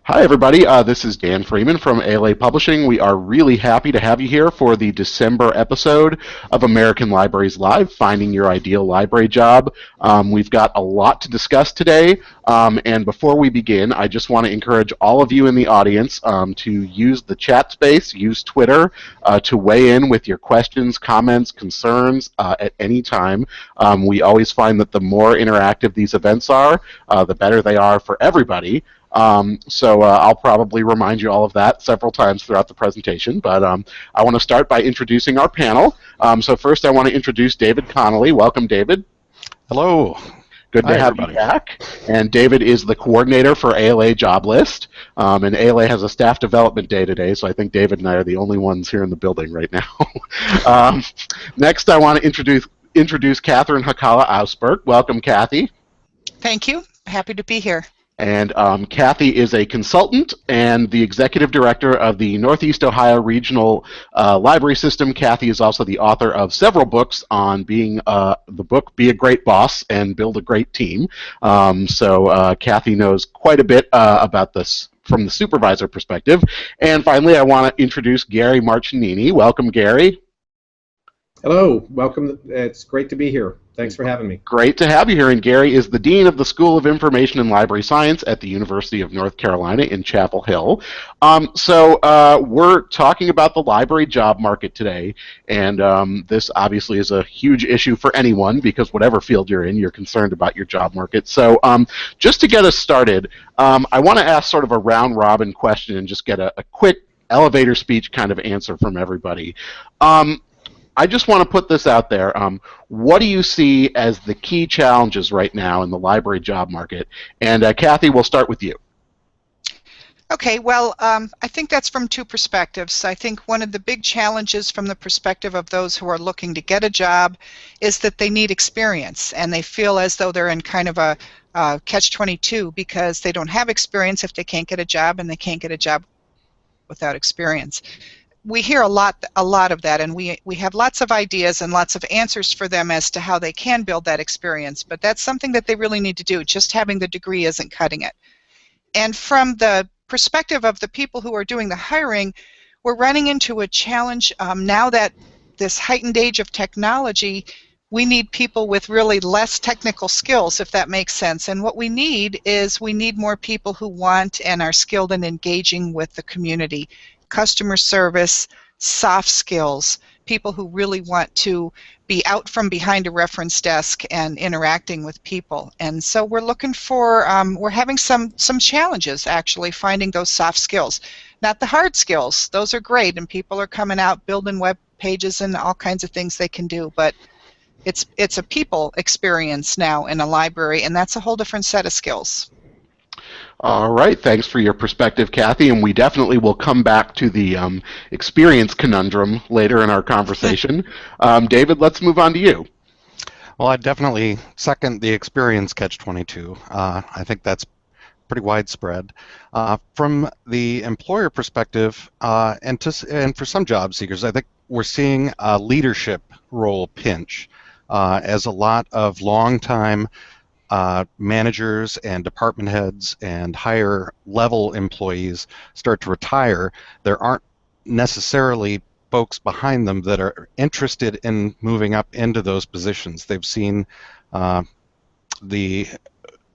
Hi, everybody. This is Dan Freeman from ALA Publishing. We are really happy to have you here for the December episode of American Libraries Live, Finding Your Ideal Library Job. We've got a lot to discuss today, and before we begin, I just want to encourage all of you in the audience to use the chat space, use Twitter to weigh in with your questions, comments, concerns at any time. We always find that the more interactive these events are, the better they are for everybody. So I'll probably remind you all of that several times throughout the presentation, but I want to start by introducing our panel. So first I want to introduce David Connolly. Welcome, David. Hello. Good to have you back. And David is the coordinator for ALA Job List, and ALA has a staff development day today, so I think David and I are the only ones here in the building right now. Next I want to introduce Catherine Hakala-Ausberg. Welcome, Kathy. Thank you. Happy to be here. And Kathy is a consultant and the executive director of the Northeast Ohio Regional Library System. Kathy is also the author of several books on being the book Be a Great Boss and Build a Great Team. So Kathy knows quite a bit about this from the supervisor perspective. And finally, I want to introduce Gary Marcinini. Welcome, Gary. Hello. Welcome. It's great to be here. Thanks for having me. Great to have you here. And Gary is the Dean of the School of Information and Library Science at the University of North Carolina in Chapel Hill. So we're talking about the library job market today, and this obviously is a huge issue for anyone because whatever field you're in, you're concerned about your job market. So just to get us started, I want to ask sort of a round-robin question and just get a quick elevator speech kind of answer from everybody. I just want to put this out there. What do you see as the key challenges right now in the library job market? And Kathy, we'll start with you. Okay, well, I think that's from two perspectives. I think one of the big challenges from the perspective of those who are looking to get a job is that they need experience, and they feel as though they're in kind of a catch-22 because they don't have experience if they can't get a job, and they can't get a job without experience. We hear a lot of that, and we have lots of ideas and lots of answers for them as to how they can build that experience, but that's something that they really need to do. Just having the degree isn't cutting it. And from the perspective of the people who are doing the hiring, we're running into a challenge now that this heightened age of technology, we need people with really less technical skills, if that makes sense. And what we need is we need more people who want and are skilled in engaging with the community. Customer service, soft skills, people who really want to be out from behind a reference desk and interacting with people. And so we're looking for, we're having some challenges actually finding those soft skills. Not the hard skills, those are great, and people are coming out building web pages and all kinds of things they can do, but it's a people experience now in a library, and that's a whole different set of skills. All right, thanks for your perspective, Kathy, and we definitely will come back to the experience conundrum later in our conversation. David, let's move on to you. Well, I definitely second the experience catch-22. I think that's pretty widespread. From the employer perspective, and for some job seekers, I think we're seeing a leadership role pinch as a lot of long-time managers and department heads and higher level employees start to retire. There aren't necessarily folks behind them that are interested in moving up into those positions. They've seen the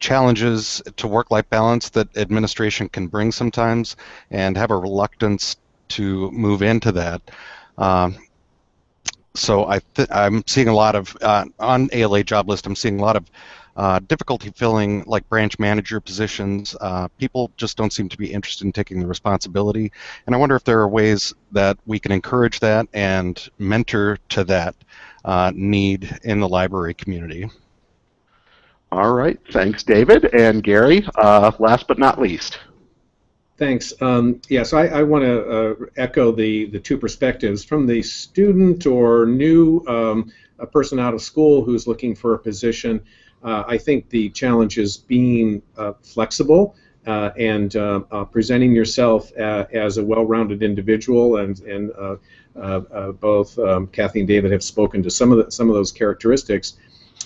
challenges to work-life balance that administration can bring sometimes and have a reluctance to move into that. So I'm seeing a lot of, on ALA job list, I'm seeing a lot of difficulty filling like branch manager positions. People just don't seem to be interested in taking the responsibility, and I wonder if there are ways that we can encourage that and mentor to that need in the library community. All right, thanks, David. And Gary, last but not least. Thanks. Yeah, so I want to echo the two perspectives. From the student or new a person out of school who's looking for a position, I think the challenge is being flexible and presenting yourself as a well-rounded individual, and both Kathy and David have spoken to some of those characteristics.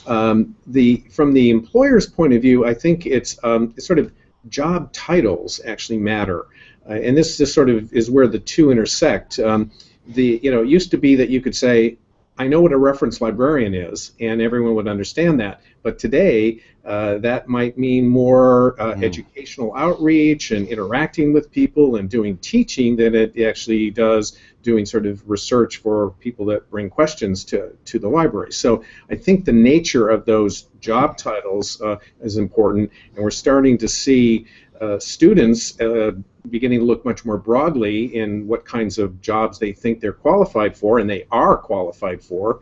From the employer's point of view, I think it's sort of job titles actually matter. And this sort of is where the two intersect. It used to be that you could say, I know what a reference librarian is, and everyone would understand that. But today, that might mean more educational outreach and interacting with people and doing teaching than it actually does doing sort of research for people that bring questions to the library. So I think the nature of those job titles is important, and we're starting to see students beginning to look much more broadly in what kinds of jobs they think they're qualified for, and they are qualified for.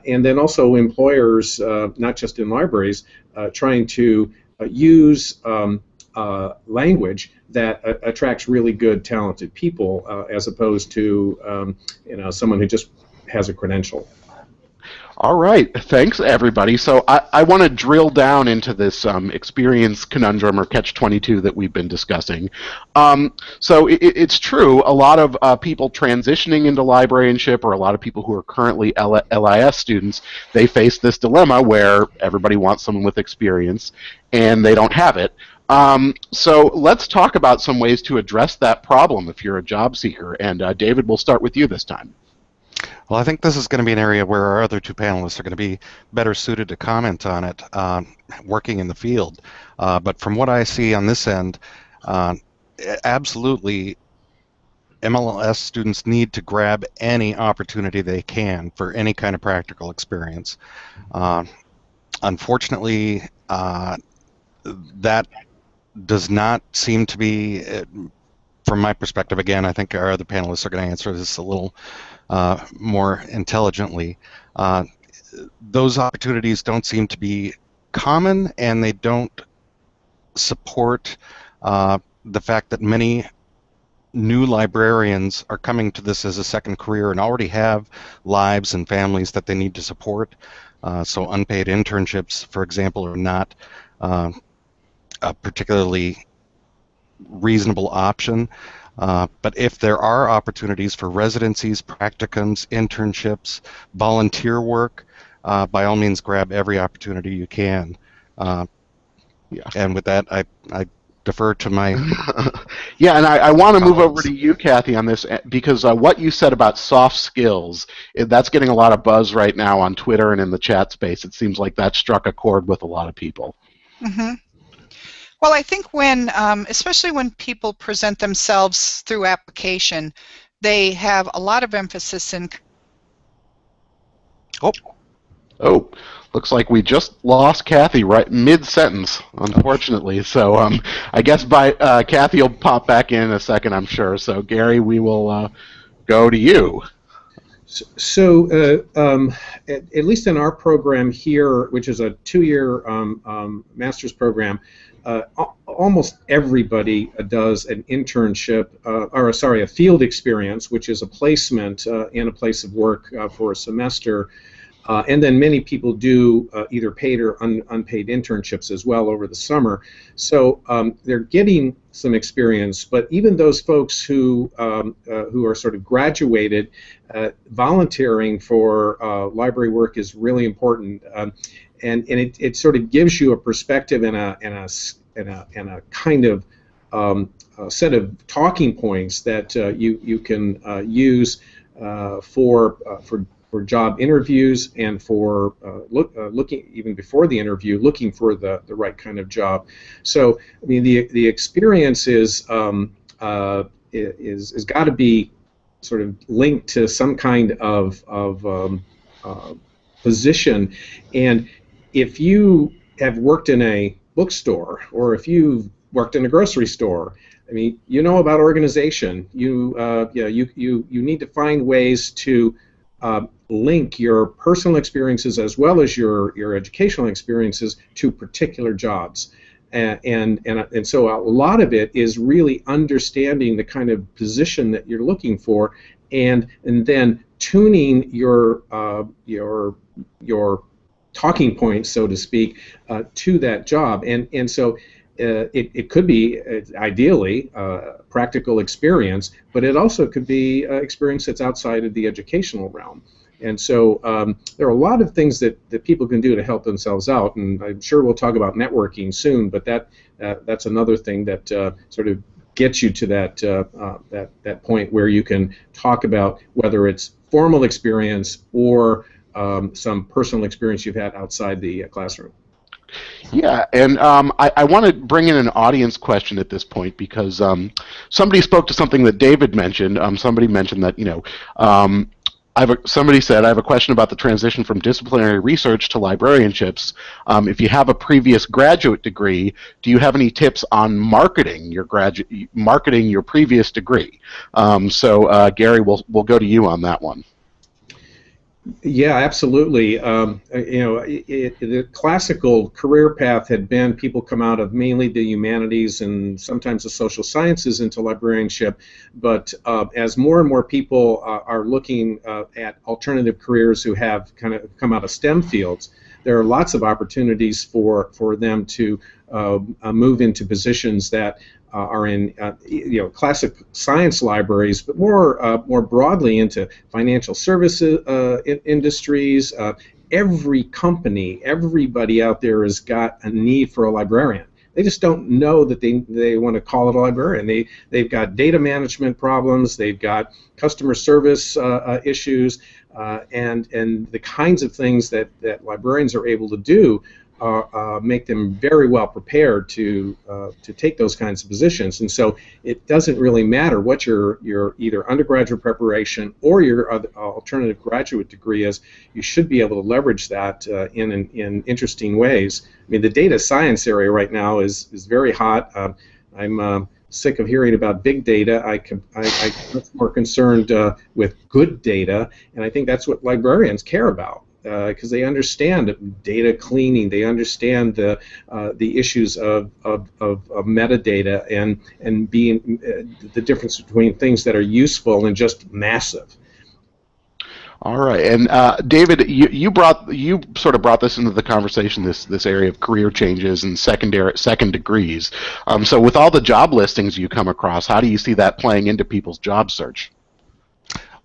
And then also employers, not just in libraries, trying to use language that attracts really good, talented people, as opposed to someone who just has a credential. All right, thanks everybody. So I want to drill down into this experience conundrum or catch-22 that we've been discussing. So it's true, a lot of people transitioning into librarianship, or a lot of people who are currently LIS students, they face this dilemma where everybody wants someone with experience and they don't have it. So let's talk about some ways to address that problem if you're a job seeker. And David, we'll start with you this time. Well, I think this is going to be an area where our other two panelists are going to be better suited to comment on it, working in the field. But from what I see on this end, absolutely, MLS students need to grab any opportunity they can for any kind of practical experience. Unfortunately, that does not seem to be, from my perspective, again, I think our other panelists are going to answer this a little more intelligently. Those opportunities don't seem to be common, and they don't support the fact that many new librarians are coming to this as a second career and already have lives and families that they need to support. So unpaid internships, for example, are not a particularly reasonable option. But if there are opportunities for residencies, practicums, internships, volunteer work, by all means grab every opportunity you can. And with that, I defer to my... Yeah, and I want to move over to you, Kathy, on this, because what you said about soft skills, that's getting a lot of buzz right now on Twitter and in the chat space. It seems like that struck a chord with a lot of people. Mm-hmm. Well, I think when, especially when people present themselves through application, they have a lot of emphasis in... Oh, looks like we just lost Kathy right mid-sentence, unfortunately. So I guess Kathy will pop back in a second, I'm sure. So Gary, we will go to you. So at least in our program here, which is a 2-year master's program, almost everybody does an internship, a field experience, which is a placement in a place of work for a semester. And then many people do either paid or unpaid internships as well over the summer. So they're getting some experience, but even those folks who are sort of graduated, volunteering for library work is really important. And it sort of gives you a perspective and a kind of set of talking points that you can use for job interviews and for looking even before the interview, looking for the right kind of job. So I mean the experience is got to be sort of linked to some kind of position. And if you have worked in a bookstore, or if you've worked in a grocery store, I mean, you know about organization. You need to find ways to link your personal experiences as well as your educational experiences to particular jobs. And so a lot of it is really understanding the kind of position that you're looking for, and then tuning your talking points, so to speak, to that job. And so it could be ideally practical experience, but it also could be experience that's outside of the educational realm. And so there are a lot of things that people can do to help themselves out, and I'm sure we'll talk about networking soon, but that's another thing that sort of gets you to that point where you can talk about whether it's formal experience or some personal experience you've had outside the classroom. Yeah, and I want to bring in an audience question at this point because somebody spoke to something that David mentioned. Somebody mentioned that, somebody said, I have a question about the transition from disciplinary research to librarianships. If you have a previous graduate degree, do you have any tips on marketing your previous degree? Gary, we'll go to you on that one. Yeah, absolutely. The classical career path had been people come out of mainly the humanities and sometimes the social sciences into librarianship, but as more and more people are looking at alternative careers who have kind of come out of STEM fields, there are lots of opportunities for them to move into positions that are in classic science libraries, but more broadly into financial services industries. Every company, everybody out there has got a need for a librarian. They just don't know that they want to call it a librarian. They've got data management problems. They've got customer service issues, and the kinds of things that librarians are able to do make them very well prepared to take those kinds of positions. And so it doesn't really matter what your either undergraduate preparation or your alternative graduate degree is. You should be able to leverage that in interesting ways. I mean, the data science area right now is very hot. I'm sick of hearing about big data. I'm much more concerned with good data, and I think that's what librarians care about. Because they understand data cleaning, they understand the issues of metadata and being the difference between things that are useful and just massive. All right, and David, you sort of brought this into the conversation, this area of career changes and second degrees. So with all the job listings you come across, how do you see that playing into people's job search?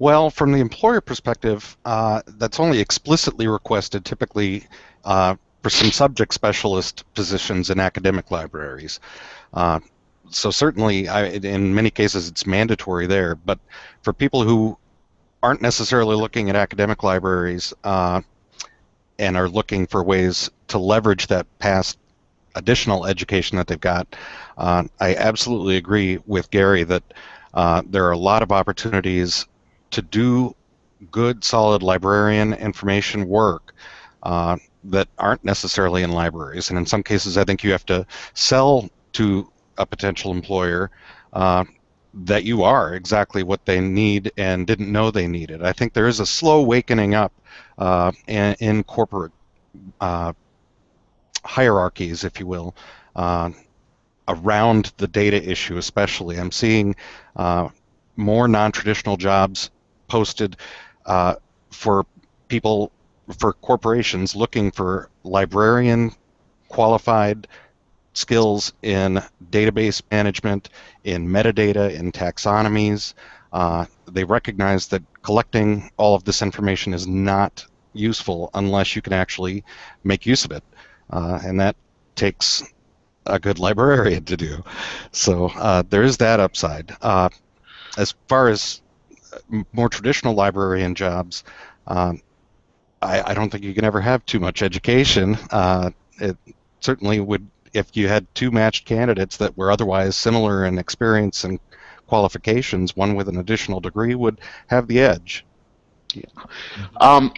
Well, from the employer perspective, that's only explicitly requested typically for some subject specialist positions in academic libraries. So certainly, in many cases, it's mandatory there. But for people who aren't necessarily looking at academic libraries and are looking for ways to leverage that past additional education that they've got, I absolutely agree with Gary that there are a lot of opportunities to do good, solid librarian information work that aren't necessarily in libraries. And in some cases, I think you have to sell to a potential employer that you are exactly what they need and didn't know they needed. I think there is a slow wakening up in corporate hierarchies, if you will, around the data issue especially. I'm seeing more non-traditional jobs posted for corporations looking for librarian qualified skills in database management, in metadata, in taxonomies. They recognize that collecting all of this information is not useful unless you can actually make use of it, and that takes a good librarian to do. So there is that upside. As far as more traditional librarian jobs, I don't think you can ever have too much education. It certainly would, if you had two matched candidates that were otherwise similar in experience and qualifications, one with an additional degree would have the edge. Yeah.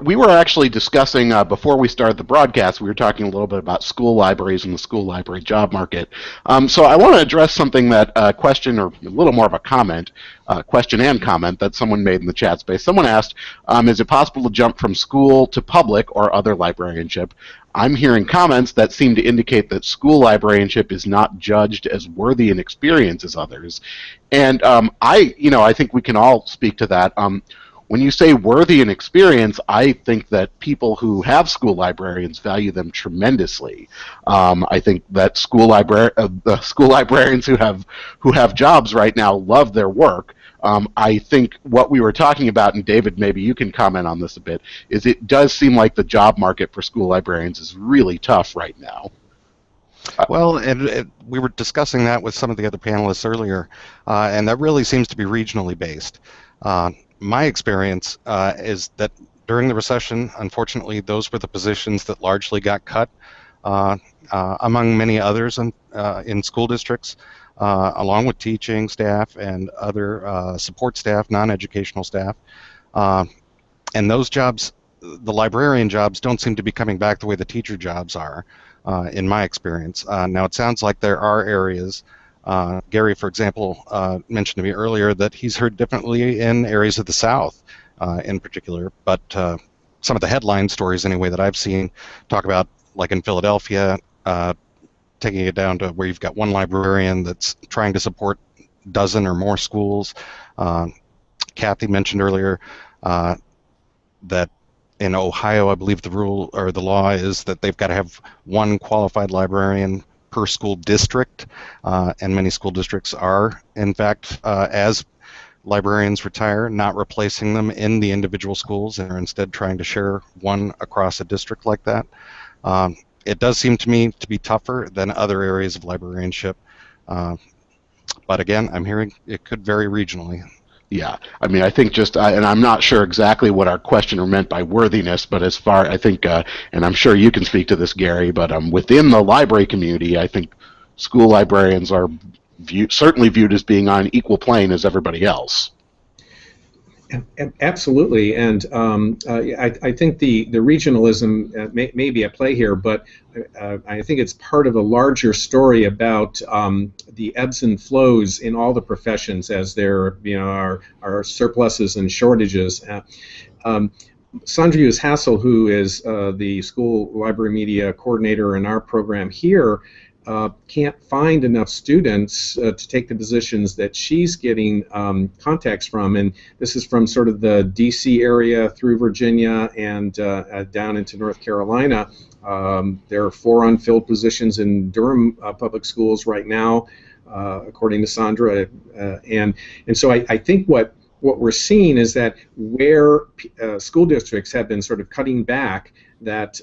We were actually discussing before we started the broadcast. We were talking a little bit about school libraries and the school library job market. So I want to address something that question, or a little more of a comment, question and comment that someone made in the chat space. Someone asked, "Is it possible to jump from school to public or other librarianship?" I'm hearing comments that seem to indicate that school librarianship is not judged as worthy in experience as others, and I think we can all speak to that. When you say worthy in experience, I think that people who have school librarians value them tremendously. I think that the school librarians who have jobs right now love their work. I think what we were talking about, and David, maybe you can comment on this a bit, is it does seem like the job market for school librarians is really tough right now. Well, we were discussing that with some of the other panelists earlier, and that really seems to be regionally based. My experience is that during the recession, unfortunately, those were the positions that largely got cut, among many others in school districts, along with teaching staff and other support staff, non-educational staff. And those jobs, the librarian jobs, don't seem to be coming back the way the teacher jobs are. In my experience. Now, it sounds like there are areas, Gary, for example, mentioned to me earlier that he's heard differently in areas of the South in particular, but some of the headline stories, anyway, that I've seen talk about, like in Philadelphia, taking it down to where you've got one librarian that's trying to support a dozen or more schools. Kathy mentioned earlier that in Ohio, I believe the rule or the law is that they've got to have one qualified librarian per school district, and many school districts are, in fact, as librarians retire, not replacing them in the individual schools, and are instead trying to share one across a district like that. It does seem to me to be tougher than other areas of librarianship, but again, I'm hearing it could vary regionally. Yeah, I mean, I think and I'm not sure exactly what our questioner meant by worthiness, but as far, I think, and I'm sure you can speak to this, Gary, but within the library community, I think school librarians are certainly viewed as being on equal plane as everybody else. Absolutely, and I think the regionalism may be at play here, but I think it's part of a larger story about the ebbs and flows in all the professions as there are surpluses and shortages. Sandra Hughes Hassel, who is the school library media coordinator in our program here, can't find enough students to take the positions that she's getting contacts from, and this is from sort of the DC area through Virginia and down into North Carolina. There are 4 unfilled positions in Durham public schools right now, according to Sandra, and so I think what we're seeing is that where school districts have been sort of cutting back, that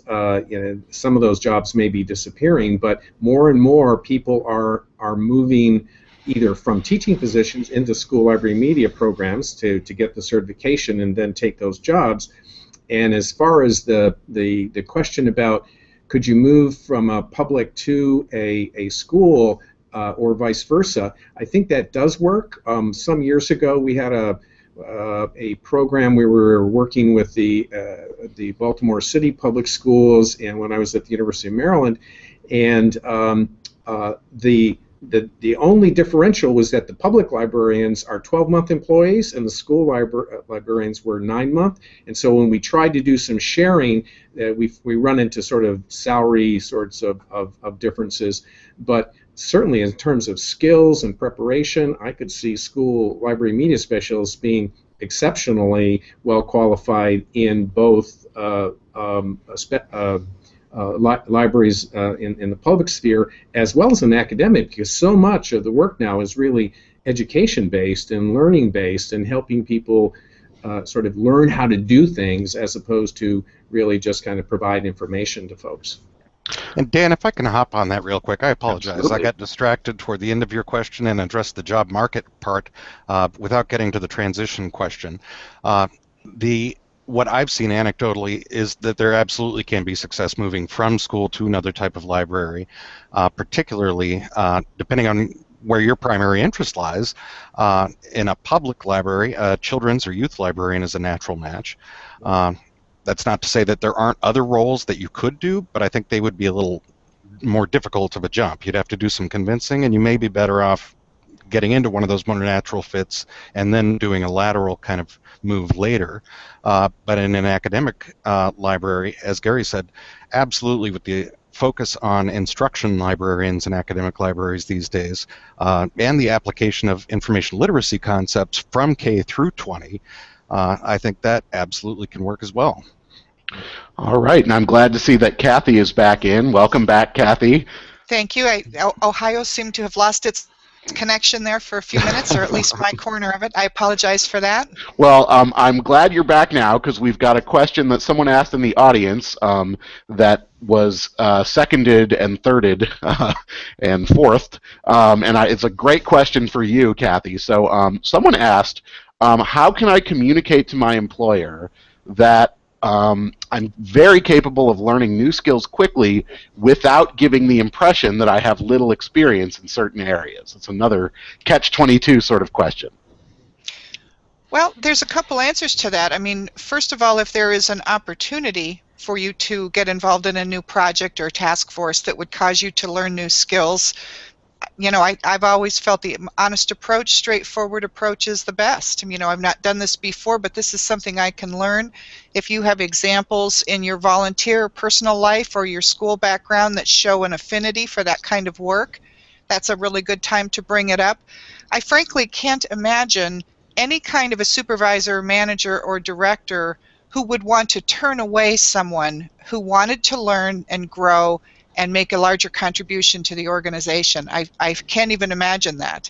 some of those jobs may be disappearing, but more and more people are moving either from teaching positions into school library media programs to get the certification and then take those jobs. And as far as the question about could you move from a public to a school or vice versa, I think that does work. Some years ago we had a program where we were working with the Baltimore City Public Schools, and when I was at the University of Maryland, and the only differential was that the public librarians are 12-month employees and the school librarians were 9-month, and so when we tried to do some sharing, we run into sort of salary sorts of differences, but certainly in terms of skills and preparation, I could see school library media specialists being exceptionally well qualified in both libraries in the public sphere as well as in academic, because so much of the work now is really education based and learning based and helping people sort of learn how to do things as opposed to really just kind of provide information to folks. And Dan, if I can hop on that real quick, I apologize. Absolutely. I got distracted toward the end of your question and addressed the job market part without getting to the transition question. What I've seen anecdotally is that there absolutely can be success moving from school to another type of library, particularly depending on where your primary interest lies. In a public library, a children's or youth librarian is a natural match. That's not to say that there aren't other roles that you could do, but I think they would be a little more difficult of a jump. You'd have to do some convincing, and you may be better off getting into one of those more natural fits and then doing a lateral kind of move later. But in an academic library, as Gary said, absolutely with the focus on instruction librarians and academic libraries these days, and the application of information literacy concepts from K through 20, I think that absolutely can work as well. All right, and I'm glad to see that Kathy is back in. Welcome back, Kathy. Thank you. Ohio seemed to have lost its connection there for a few minutes, or at least my corner of it. I apologize for that. Well, I'm glad you're back now because we've got a question that someone asked in the audience that was seconded and thirded and fourthed, it's a great question for you, Kathy. So someone asked, how can I communicate to my employer that I'm very capable of learning new skills quickly without giving the impression that I have little experience in certain areas? It's another catch-22 sort of question. Well, there's a couple answers to that. I mean, first of all, if there is an opportunity for you to get involved in a new project or task force that would cause you to learn new skills, you know, I've always felt the honest approach, straightforward approach is the best. You know, I've not done this before, but this is something I can learn. If you have examples in your volunteer personal life or your school background that show an affinity for that kind of work, that's a really good time to bring it up. I frankly can't imagine any kind of a supervisor, manager, or director who would want to turn away someone who wanted to learn and grow and make a larger contribution to the organization. I can't even imagine that.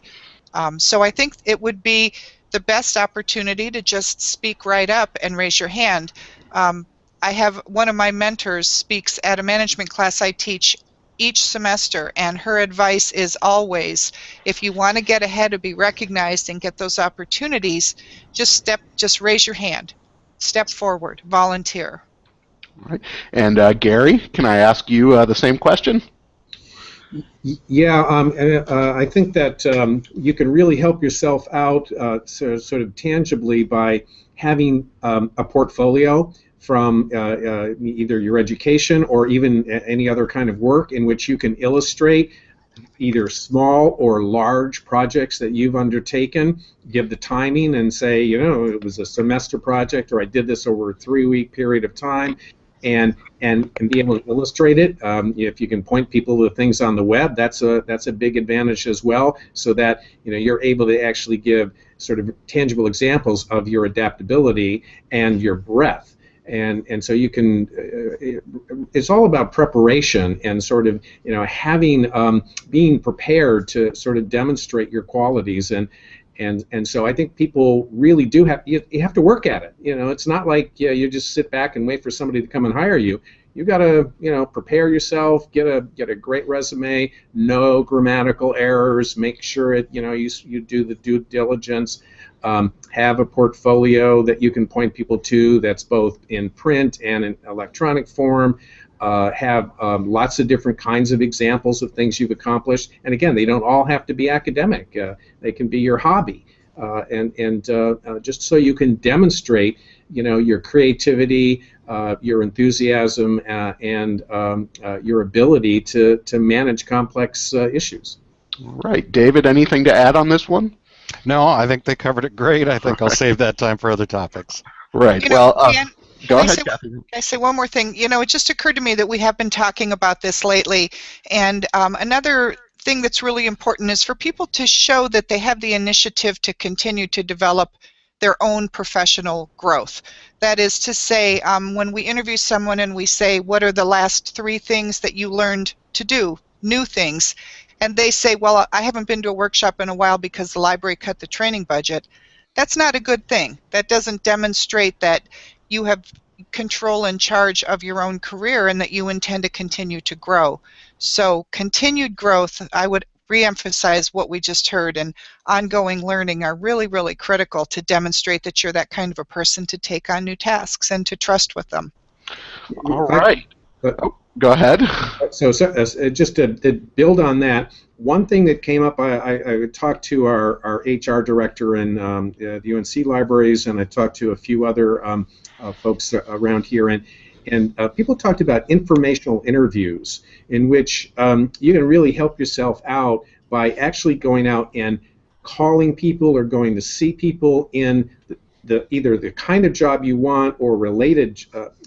So I think it would be the best opportunity to just speak right up and raise your hand. I have one of my mentors speaks at a management class I teach each semester, and her advice is always, if you want to get ahead or be recognized and get those opportunities, just raise your hand, step forward, volunteer. All right. And Gary, can I ask you the same question? Yeah, I think that you can really help yourself out sort of tangibly by having a portfolio from either your education or even any other kind of work in which you can illustrate either small or large projects that you've undertaken, give the timing and say, you know, it was a semester project or I did this over a 3-week period of time. And be able to illustrate it. If you can point people to things on the web, that's a big advantage as well. So that you're able to actually give sort of tangible examples of your adaptability and your breadth. And so you can. It's all about preparation and sort of having being prepared to sort of demonstrate your qualities and so I think people really do have you have to work at it. It's not like you just sit back and wait for somebody to come and hire you. You got to prepare yourself, get a great resume, no grammatical errors, make sure you do the due diligence, have a portfolio that you can point people to that's both in print and in electronic form. Have lots of different kinds of examples of things you've accomplished, and again, they don't all have to be academic. They can be your hobby, and just so you can demonstrate, your creativity, your enthusiasm, and your ability to manage complex issues. All right, David, anything to add on this one? No, I think they covered it great. I think I'll save that time for other topics. Right. Go ahead, Kathy. Can I say one more thing? It just occurred to me that we have been talking about this lately, and another thing that's really important is for people to show that they have the initiative to continue to develop their own professional growth. That is to say, when we interview someone and we say, what are the last 3 things that you learned to do, new things, and they say, well, I haven't been to a workshop in a while because the library cut the training budget, that's not a good thing. That doesn't demonstrate that you have control and charge of your own career and that you intend to continue to grow. So continued growth, I would reemphasize what we just heard, and ongoing learning are really, really critical to demonstrate that you're that kind of a person to take on new tasks and to trust with them. All right. Go ahead. So just to build on that, one thing that came up, I talked to our HR director in the UNC libraries, and I talked to a few other folks around here, and people talked about informational interviews in which you can really help yourself out by actually going out and calling people or going to see people in either the kind of job you want or related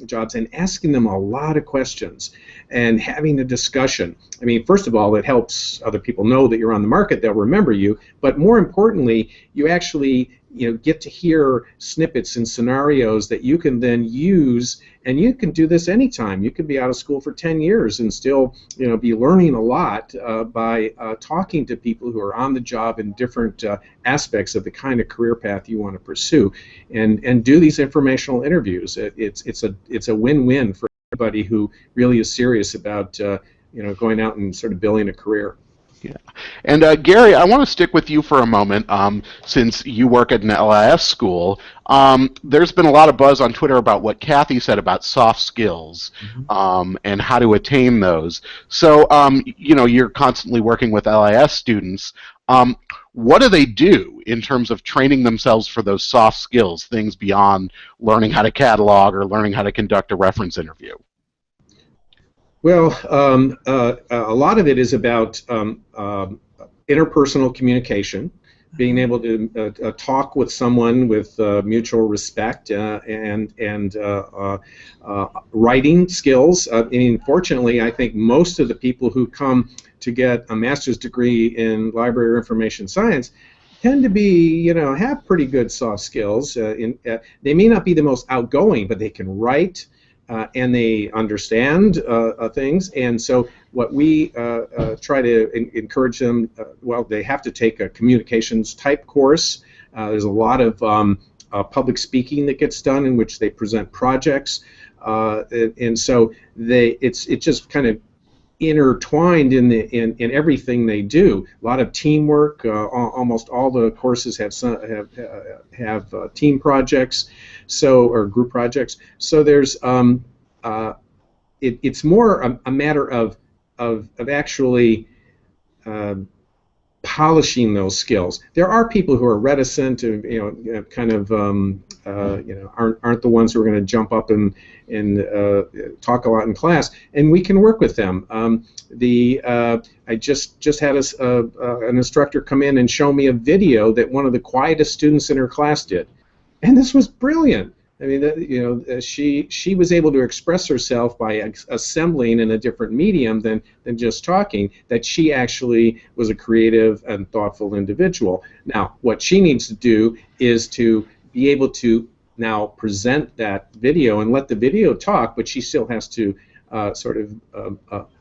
jobs, and asking them a lot of questions and having a discussion. I mean, first of all, it helps other people know that you're on the market, they'll remember you, but more importantly, you actually get to hear snippets and scenarios that you can then use, and you can do this anytime. You could be out of school for 10 years and still be learning a lot by talking to people who are on the job in different aspects of the kind of career path you want to pursue, and do these informational interviews. It's a win-win for everybody who really is serious about going out and sort of building a career. Yeah. And Gary, I want to stick with you for a moment, since you work at an LIS school. There's been a lot of buzz on Twitter about what Kathy said about soft skills, and how to attain those. So, you're constantly working with LIS students. What do they do in terms of training themselves for those soft skills, things beyond learning how to catalog or learning how to conduct a reference interview? Well, a lot of it is about interpersonal communication, being able to talk with someone with mutual respect, and writing skills. Fortunately, I think most of the people who come to get a master's degree in library or information science tend to be, have pretty good soft skills. They may not be the most outgoing, but they can write. And they understand things, and so what we try to encourage them, they have to take a communications type course. There's a lot of public speaking that gets done in which they present projects, and so it's just kind of intertwined in everything they do. A lot of teamwork. Almost all the courses have team projects, or group projects. So there's it's more a matter of actually polishing those skills. There are people who are reticent, and kind of aren't the ones who are going to jump up and talk a lot in class, and we can work with them. I just had an instructor come in and show me a video that one of the quietest students in her class did, and this was brilliant. I mean, she was able to express herself by assembling in a different medium than just talking, that she actually was a creative and thoughtful individual. Now, what she needs to do is to be able to now present that video and let the video talk, but she still has to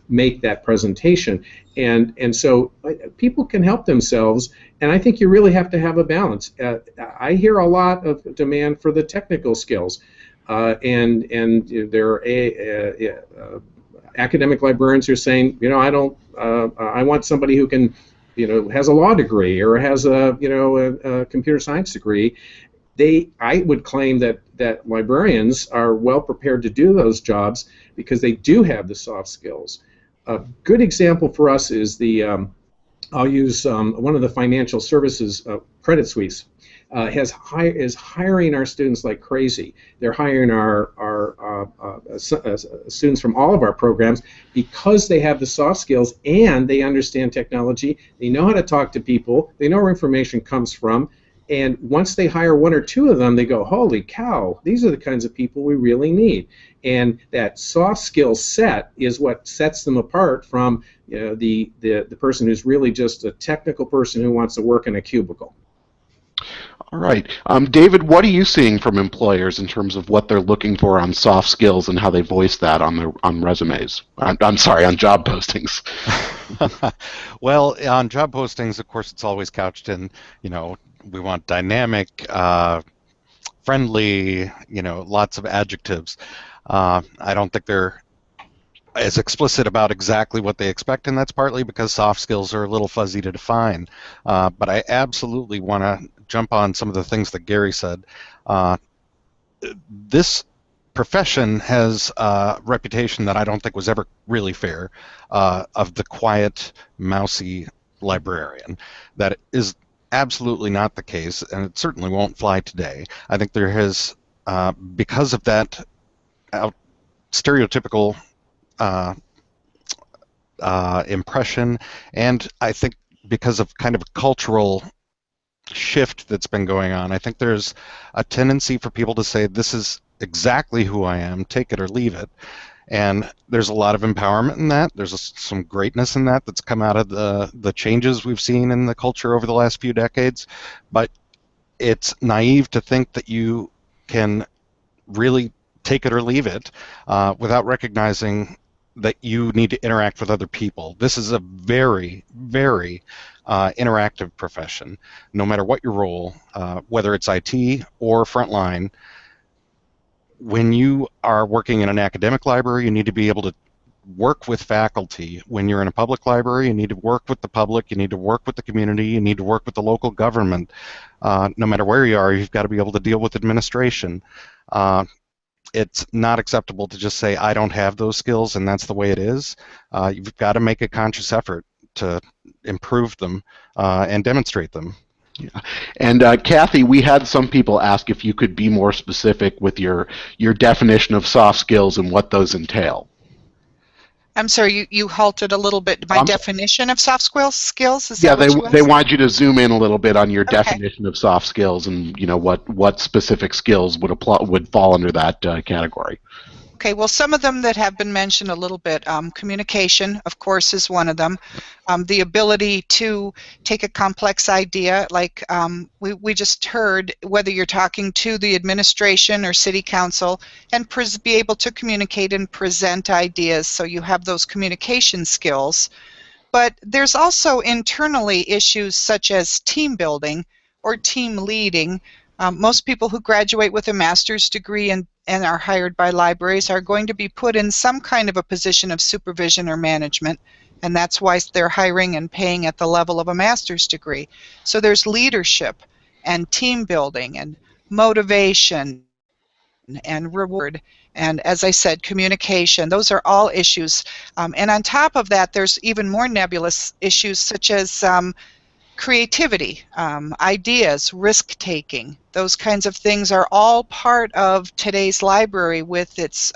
make that presentation. And so people can help themselves, and I think you really have to have a balance. I hear a lot of demand for the technical skills, and there are academic librarians who are saying, I want somebody who can, has a law degree or has a computer science degree. I would claim that librarians are well prepared to do those jobs because they do have the soft skills. A good example for us is I'll use one of the financial services, Credit Suisse, is hiring our students like crazy. They're hiring our students from all of our programs because they have the soft skills and they understand technology. They know how to talk to people. They know where information comes from. And once they hire one or two of them, they go, holy cow, these are the kinds of people we really need. And that soft skill set is what sets them apart from the person who's really just a technical person who wants to work in a cubicle. All right. David, what are you seeing from employers in terms of what they're looking for on soft skills and how they voice that on resumes? I'm sorry, on job postings. Well, on job postings, of course, it's always couched in, we want dynamic, friendly, lots of adjectives. I don't think they're as explicit about exactly what they expect, and that's partly because soft skills are a little fuzzy to define. But I absolutely want to jump on some of the things that Gary said. This profession has a reputation that I don't think was ever really fair, of the quiet, mousy librarian. That is absolutely not the case, and it certainly won't fly today. I think there has, because of that stereotypical impression, and I think because of kind of a cultural shift that's been going on, I think there's a tendency for people to say, this is exactly who I am, take it or leave it. And there's a lot of empowerment in that. There's some greatness in that that's come out of the changes we've seen in the culture over the last few decades. But it's naive to think that you can really take it or leave it without recognizing that you need to interact with other people. This is a very, very interactive profession, no matter what your role, whether it's IT or frontline. When you are working in an academic library, you need to be able to work with faculty. When you're in a public library, you need to work with the public, you need to work with the community, you need to work with the local government. No matter where you are, you've got to be able to deal with administration. It's not acceptable to just say, I don't have those skills and that's the way it is. You've got to make a conscious effort to improve them and demonstrate them. Yeah. And Kathy, we had some people ask if you could be more specific with your definition of soft skills and what those entail. I'm sorry, you halted a little bit. My definition of soft skills, is yeah, that what you asked? they want you to zoom in a little bit on your Okay. definition of soft skills and what specific skills would fall under that category. Okay, well, some of them that have been mentioned a little bit, communication, of course, is one of them. The ability to take a complex idea, like we just heard, whether you're talking to the administration or city council, and be able to communicate and present ideas, so you have those communication skills. But there's also internally issues such as team building or team leading. Most people who graduate with a master's degree and are hired by libraries are going to be put in some kind of a position of supervision or management, and that's why they're hiring and paying at the level of a master's degree. So there's leadership and team building and motivation and reward, and as I said, communication. Those are all issues. And on top of that, there's even more nebulous issues such as creativity, ideas, risk-taking. Those kinds of things are all part of today's library with its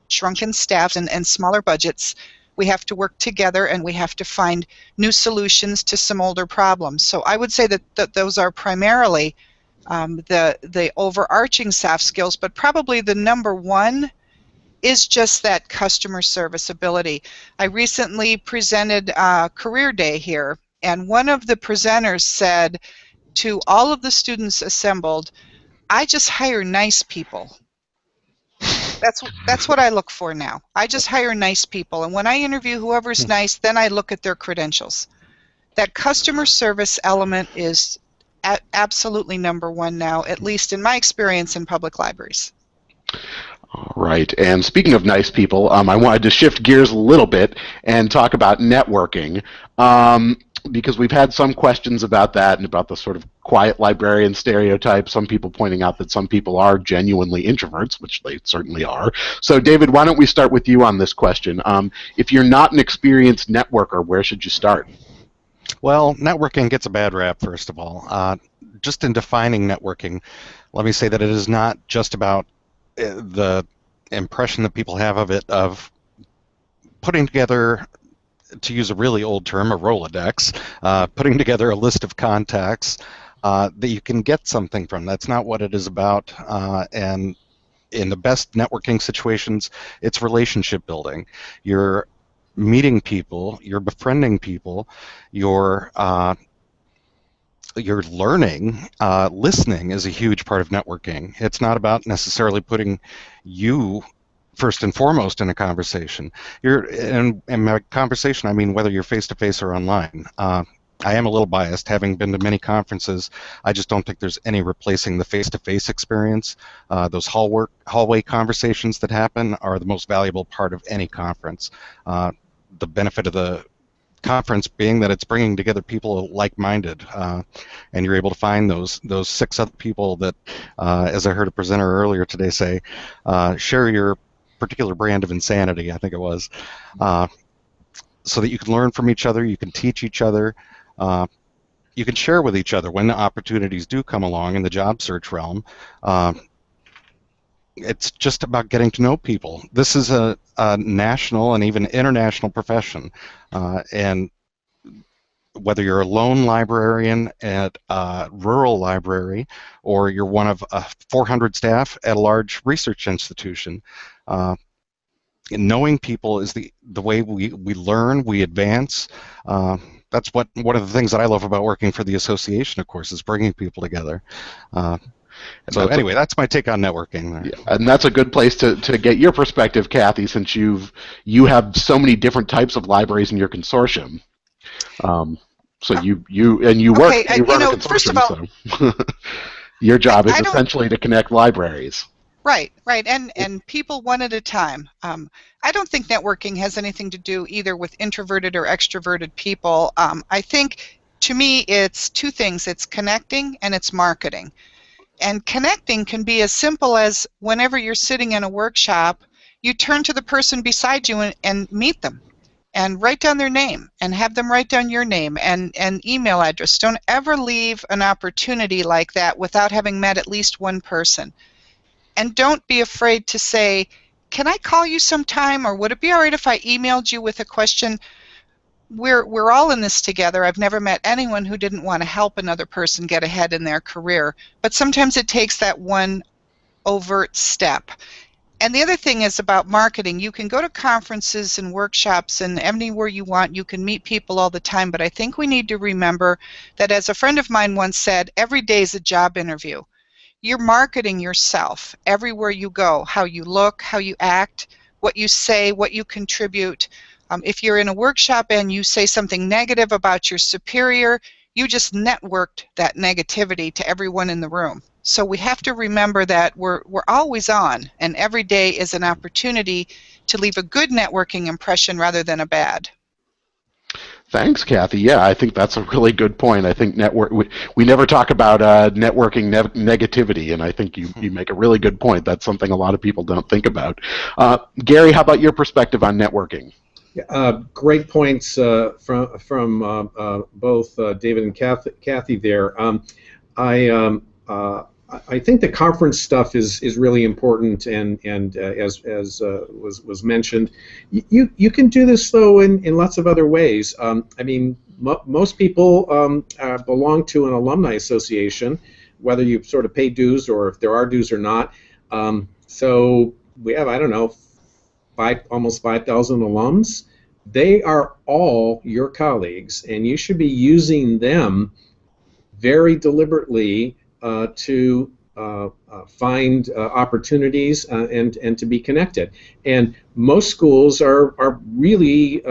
shrunken staffs and smaller budgets. We have to work together and we have to find new solutions to some older problems. So I would say that those are primarily the overarching soft skills, but probably the number one is just that customer service ability. I recently presented Career Day here, and one of the presenters said to all of the students assembled, I just hire nice people. That's what I look for now. I just hire nice people, and when I interview whoever's nice, then I look at their credentials. That customer service element is absolutely number one now, at least in my experience in public libraries. All right, and speaking of nice people, I wanted to shift gears a little bit and talk about networking, because we've had some questions about that and about the sort of quiet librarian stereotype, some people pointing out that some people are genuinely introverts, which they certainly are. So David, why don't we start with you on this question? If you're not an experienced networker, where should you start? Well, networking gets a bad rap, first of all. Just in defining networking, let me say that it is not just about the impression that people have of it, of putting together, to use a really old term, a Rolodex, putting together a list of contacts that you can get something from. That's not what it is about. And in the best networking situations, it's relationship building. You're meeting people, you're befriending people, you're learning. Listening is a huge part of networking. It's not about necessarily putting you first and foremost in a conversation. In my conversation, I mean whether you're face-to-face or online. I am a little biased, having been to many conferences. I just don't think there's any replacing the face-to-face experience. Those hallway conversations that happen are the most valuable part of any conference. The benefit of the conference being that it's bringing together people like-minded, and you're able to find those 6 other people that, as I heard a presenter earlier today say, share your particular brand of insanity, I think it was, so that you can learn from each other, you can teach each other, you can share with each other when the opportunities do come along in the job search realm. It's just about getting to know people. This is a national and even international profession, and whether you're a lone librarian at a rural library or you're one of 400 staff at a large research institution, knowing people is the way we learn, we advance. that's one of the things that I love about working for the association, of course, is bringing people together. So anyway, that's my take on networking. Yeah, and that's a good place to get your perspective, Kathy, since you have so many different types of libraries in your consortium. So you work Okay, you run a first of consortium, all, so your job is I don't. essentially to connect libraries. Right, and people one at a time. I don't think networking has anything to do either with introverted or extroverted people. I think, to me, it's two things. It's connecting and it's marketing. And connecting can be as simple as whenever you're sitting in a workshop, you turn to the person beside you and meet them and write down their name and have them write down your name and email address. Don't ever leave an opportunity like that without having met at least one person. And don't be afraid to say, can I call you sometime, or would it be all right if I emailed you with a question? We're all in this together. I've never met anyone who didn't want to help another person get ahead in their career. But sometimes it takes that one overt step. And the other thing is about marketing. You can go to conferences and workshops and anywhere you want. You can meet people all the time. But I think we need to remember that, as a friend of mine once said, every day is a job interview. You're marketing yourself everywhere you go, how you look, how you act, what you say, what you contribute. If you're in a workshop and you say something negative about your superior, you just networked that negativity to everyone in the room. So we have to remember that we're always on, and every day is an opportunity to leave a good networking impression rather than a bad. Thanks, Kathy. Yeah, I think that's a really good point. I think we never talk about networking negativity, and I think you make a really good point. That's something a lot of people don't think about. Gary, how about your perspective on networking? Great points from both David and Kathy there. I think the conference stuff is really important, and as was mentioned, you can do this though in lots of other ways. I mean, most people belong to an alumni association, whether you sort of pay dues or if there are dues or not. So we have, I don't know, almost 5,000 alums. They are all your colleagues, and you should be using them very deliberately to find opportunities and to be connected. And most schools are really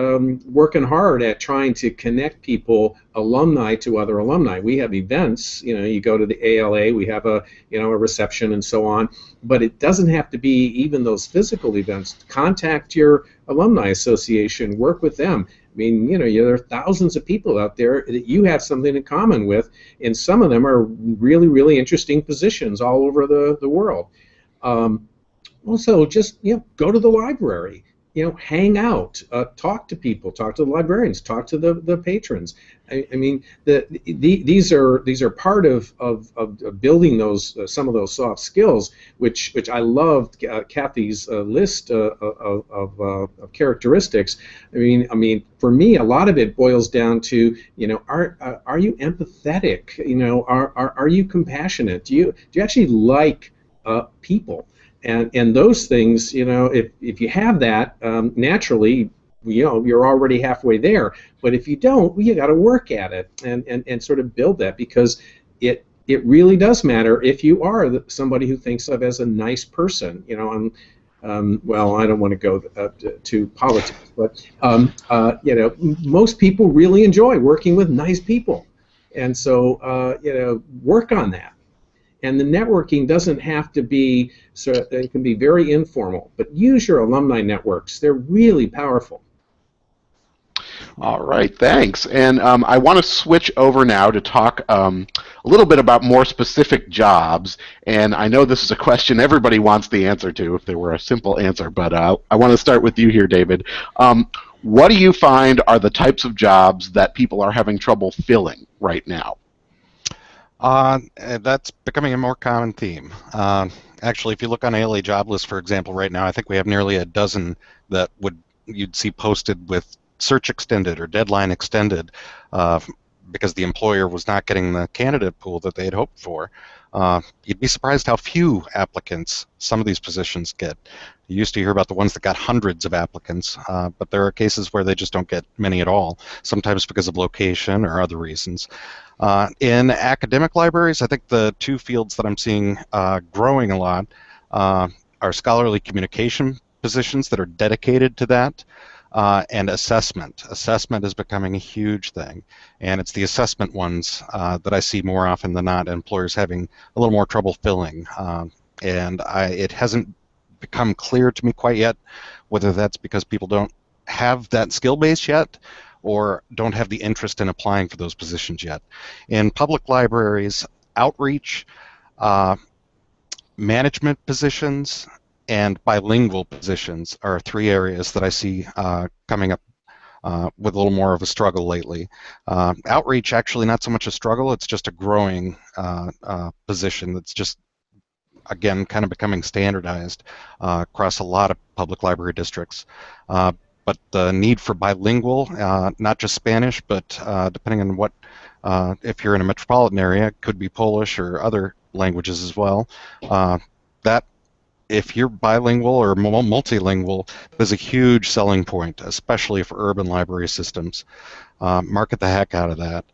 working hard at trying to connect people, alumni to other alumni. We have events, you go to the ALA, we have a reception and so on, but it doesn't have to be even those physical events. Contact your alumni association, work with them. I mean, there are thousands of people out there that you have something in common with, and some of them are really, really interesting positions all over the world. Also, just go to the library, hang out, talk to people, talk to the librarians, talk to the patrons. I mean, these are part of building those some of those soft skills, which I loved Kathy's list of characteristics. I mean, for me, a lot of it boils down to are you empathetic? Are you compassionate? Do you actually like people? And those things, if you have that, naturally, you're already halfway there. But if you don't, you got to work at it and sort of build that, because it really does matter if you are somebody who thinks of as a nice person. Well, I don't want to go to politics, but most people really enjoy working with nice people, and so work on that. And the networking doesn't have to be, so it can be very informal, but use your alumni networks. They're really powerful. All right, thanks. And I want to switch over now to talk a little bit about more specific jobs. And I know this is a question everybody wants the answer to if there were a simple answer, but I want to start with you here, David. What do you find are the types of jobs that people are having trouble filling right now? That's becoming a more common theme. Actually, if you look on ALA job list, for example, right now, I think we have nearly a dozen that you'd see posted with search extended or deadline extended. because the employer was not getting the candidate pool that they had hoped for. You'd be surprised how few applicants some of these positions get. You used to hear about the ones that got hundreds of applicants, but there are cases where they just don't get many at all, sometimes because of location or other reasons. In academic libraries, I think the two fields that I'm seeing growing a lot are scholarly communication positions that are dedicated to that, and assessment. Assessment is becoming a huge thing, and it's the assessment ones that I see more often than not employers having a little more trouble filling. It hasn't become clear to me quite yet whether that's because people don't have that skill base yet or don't have the interest in applying for those positions yet. In public libraries, outreach, management positions, and bilingual positions are three areas that I see coming up with a little more of a struggle lately. Outreach, actually not so much a struggle, it's just a growing position that's just, again, kind of becoming standardized across a lot of public library districts. But the need for bilingual, not just Spanish, but depending on what, if you're in a metropolitan area, it could be Polish or other languages as well. That, if you're bilingual or multilingual, is a huge selling point, especially for urban library systems. Market the heck out of that.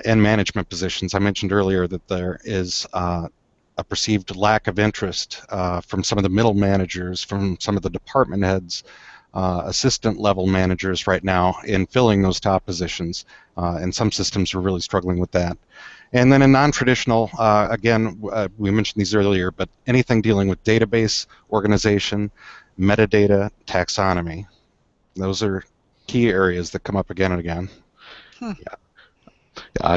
And management positions. I mentioned earlier that there is a perceived lack of interest from some of the middle managers, from some of the department heads, assistant level managers right now in filling those top positions, and some systems are really struggling with that. And then in non-traditional, again, we mentioned these earlier, but anything dealing with database organization, metadata, taxonomy, those are key areas that come up again and again.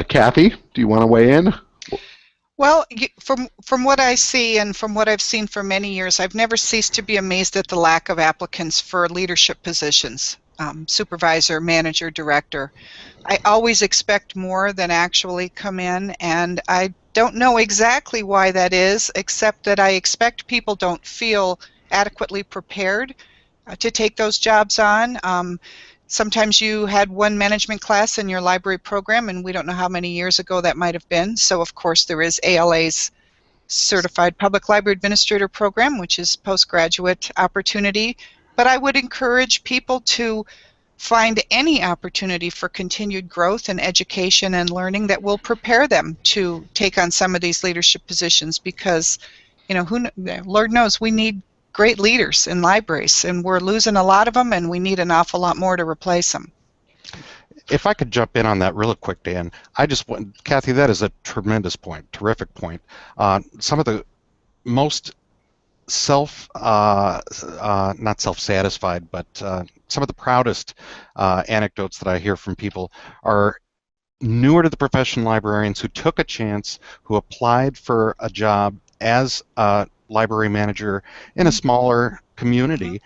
Kathy, do you want to weigh in? Well, from what I see and from what I've seen for many years, I've never ceased to be amazed at the lack of applicants for leadership positions, supervisor, manager, director. I always expect more than actually come in, and I don't know exactly why that is, except that I expect people don't feel adequately prepared to take those jobs on. Sometimes you had one management class in your library program, and we don't know how many years ago that might have been. So, of course, there is ALA's Certified Public Library Administrator program, which is postgraduate opportunity. But I would encourage people to find any opportunity for continued growth and education and learning that will prepare them to take on some of these leadership positions, because, you know, Lord knows we need great leaders in libraries, and we're losing a lot of them, and we need an awful lot more to replace them. If I could jump in on that real quick, Dan, Kathy, that is a tremendous point, terrific point. Some of the most not self-satisfied, but some of the proudest anecdotes that I hear from people are newer to the profession librarians who took a chance, who applied for a job as a library manager in a smaller community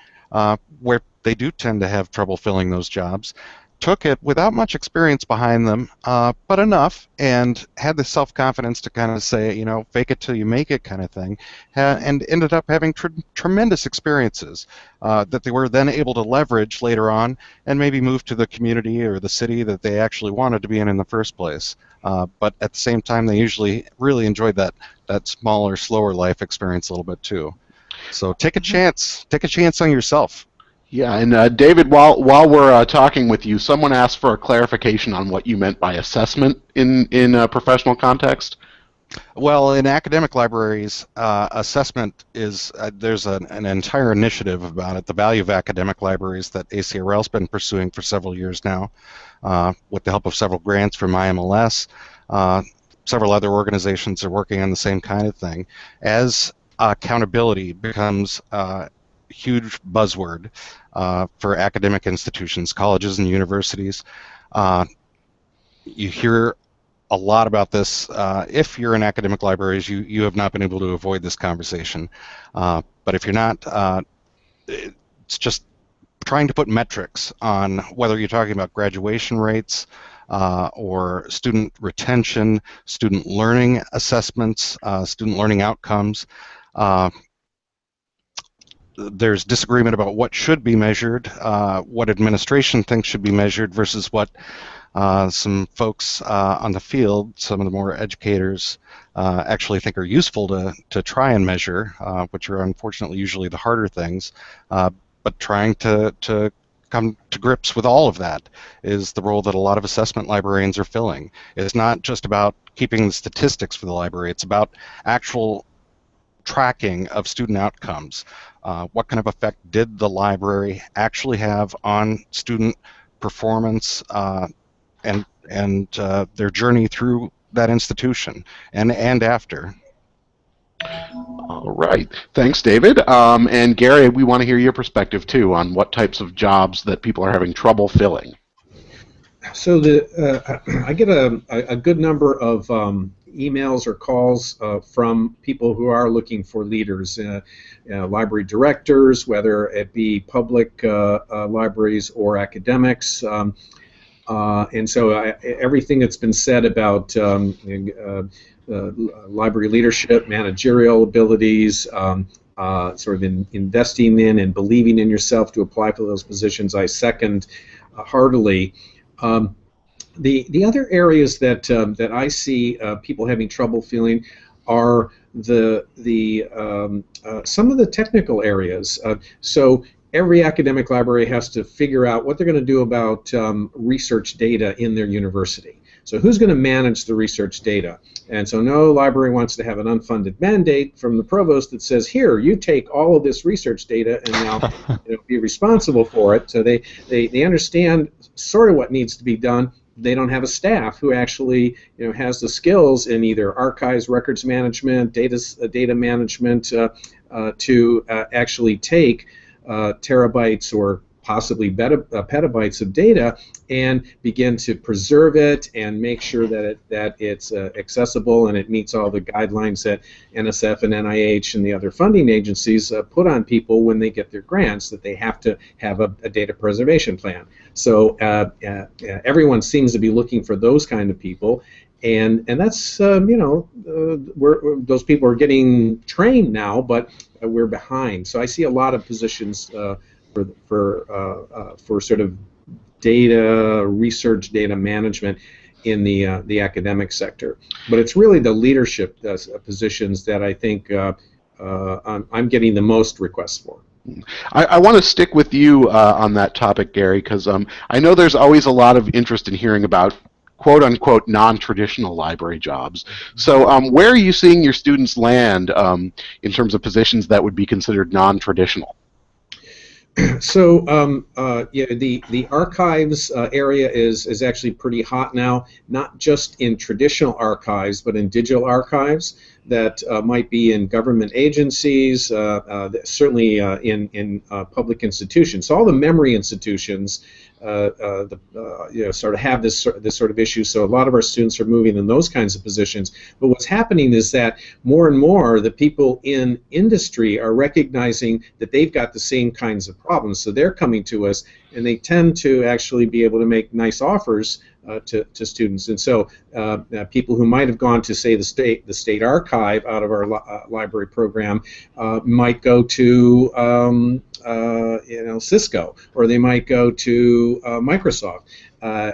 where they do tend to have trouble filling those jobs, took it without much experience behind them, but enough, and had the self-confidence to kind of say, you know, fake it till you make it kind of thing, and ended up having tremendous experiences that they were then able to leverage later on and maybe move to the community or the city that they actually wanted to be in the first place. But at the same time, they usually really enjoyed that smaller, slower life experience a little bit too. So take a chance. Take a chance on yourself. Yeah, and David, while we're talking with you, someone asked for a clarification on what you meant by assessment in a professional context. Well, in academic libraries, assessment is, there's an entire initiative about it, the value of academic libraries, that ACRL's been pursuing for several years now, with the help of several grants from IMLS. Several other organizations are working on the same kind of thing. As accountability becomes huge buzzword for academic institutions, colleges and universities. You hear a lot about this. If you're in academic libraries, you have not been able to avoid this conversation. But if you're not, it's just trying to put metrics on whether you're talking about graduation rates or student retention, student learning assessments, student learning outcomes. There's disagreement about what should be measured, what administration thinks should be measured versus what some folks on the field, some of the more educators, actually think are useful to try and measure, which are unfortunately usually the harder things, but trying to come to grips with all of that is the role that a lot of assessment librarians are filling. It's not just about keeping the statistics for the library, it's about actual tracking of student outcomes. What kind of effect did the library actually have on student performance and their journey through that institution and after? All right. Thanks, David. And Gary, we want to hear your perspective too on what types of jobs that people are having trouble filling. So I get a good number of emails or calls from people who are looking for leaders, library directors, whether it be public libraries or academics. And so everything that's been said about library leadership, managerial abilities, sort of investing in and believing in yourself to apply for those positions, I second heartily. The other areas that I see people having trouble filling are some of the technical areas. So every academic library has to figure out what they're going to do about research data in their university. So who's going to manage the research data? And so no library wants to have an unfunded mandate from the provost that says, here, you take all of this research data and now be responsible for it. So they understand sort of what needs to be done. They don't have a staff who actually has the skills in either archives, records management, data management to actually take terabytes or possibly petabytes of data and begin to preserve it and make sure that it's accessible and it meets all the guidelines that NSF and NIH and the other funding agencies put on people when they get their grants, that they have to have a data preservation plan. So everyone seems to be looking for those kind of people, and that's those people are getting trained now, but we're behind. So I see a lot of positions for sort of data research, data management in the academic sector. But it's really the leadership positions that I think I'm getting the most requests for. I want to stick with you on that topic, Gary, because I know there's always a lot of interest in hearing about quote-unquote non-traditional library jobs. So where are you seeing your students land in terms of positions that would be considered non-traditional? So the archives area is actually pretty hot now, not just in traditional archives, but in digital archives that might be in government agencies, certainly in public institutions. So all the memory institutions sort of have this sort of issue. So a lot of our students are moving in those kinds of positions. But what's happening is that more and more the people in industry are recognizing that they've got the same kinds of problems. So they're coming to us, and they tend to actually be able to make nice offers to students. And so people who might have gone to, say, the state archive out of our library program might go to Cisco, or they might go to Microsoft,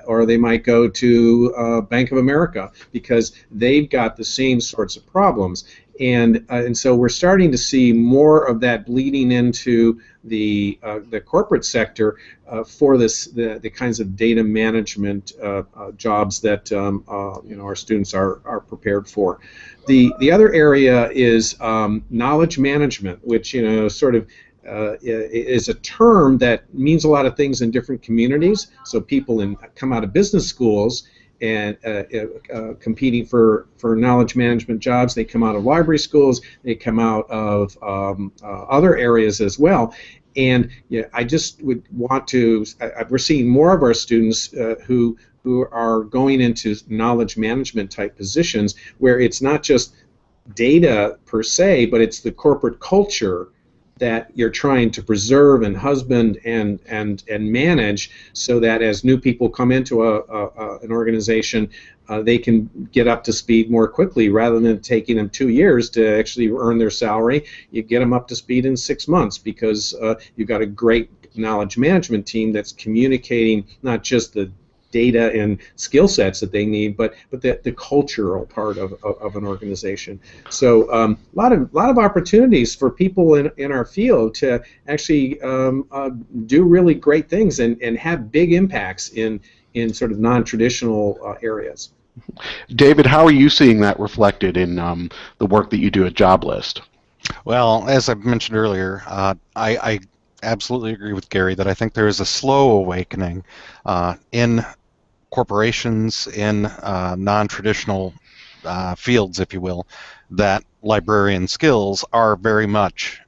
or they might go to Bank of America, because they've got the same sorts of problems. And so we're starting to see more of that bleeding into the corporate sector for the kinds of data management jobs that our students are prepared for. The other area is knowledge management, which sort of is a term that means a lot of things in different communities. So people come out of business schools and competing for knowledge management jobs. They come out of library schools. They come out of other areas as well. And I just would want to. We're seeing more of our students who are going into knowledge management type positions, where it's not just data per se, but it's the corporate culture that you're trying to preserve and husband and manage, so that as new people come into an organization, they can get up to speed more quickly, rather than taking them 2 years to actually earn their salary. You get them up to speed in 6 months, because you've got a great knowledge management team that's communicating not just the data and skill sets that they need, but the cultural part of an organization. So a lot of opportunities for people in our field to actually do really great things and have big impacts in sort of non-traditional areas. David, how are you seeing that reflected in the work that you do at JobList? Well, as I mentioned earlier, I absolutely agree with Gary that I think there is a slow awakening in corporations, in non-traditional fields, if you will, that librarian skills are very much